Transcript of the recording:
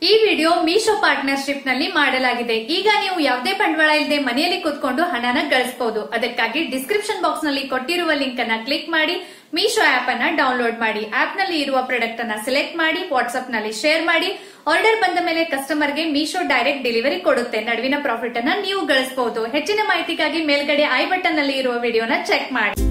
ಈ video Meesho partnership ನಲ್ಲಿ ಮಾಡಲಾಗಿದೆ. ಈಗ ನೀವು ಯಾವುದೇ ಬಂಡವಾಳ ಇಲ್ಲದೆ ಮನೆಯಲ್ಲಿ ಕೂತ್ಕೊಂಡು ಹಣನ ಗಳಿಸಬಹುದು. ಅದಕ್ಕಾಗಿ ಡಿಸ್ಕ್ರಿಪ್ಷನ್ ಬಾಕ್ಸ್ ನಲ್ಲಿ ಕೊಟ್ಟಿರುವ ಲಿಂಕ್ ಅನ್ನ ಕ್ಲಿಕ್ ಮಾಡಿ ಮೀಶೋ ಆಪ್ ಅನ್ನ ಡೌನ್ಲೋಡ್ ಮಾಡಿ. ಆಪ್ ನಲ್ಲಿ ಇರುವ ಪ್ರಾಡಕ್ಟ್ ಅನ್ನ ಸೆಲೆಕ್ಟ್ ಮಾಡಿ ವಾಟ್ಸ್ಆಪ್ ನಲ್ಲಿ ಶೇರ್ ಮಾಡಿ. ಆರ್ಡರ್ ಬಂದ ಮೇಲೆ ಕಸ್ಟಮರ್ ಗೆ ಮೀಶೋ ಡೈರೆಕ್ಟ್ ಡೆಲಿವರಿ ಕೊಡುತ್ತೆ. ನಡುವಿನ ಪ್ರಾಫಿಟ್ ಅನ್ನ ನೀವು ಗಳಿಸಬಹುದು. ಹೆಚ್ಚಿನ ಮಾಹಿತಿಗಾಗಿ ಮೇಲ್ಗಡೆ ಐ ಬಟನ್ ನಲ್ಲಿ ಇರುವ ವಿಡಿಯೋನ ಚೆಕ್ ಮಾಡಿ.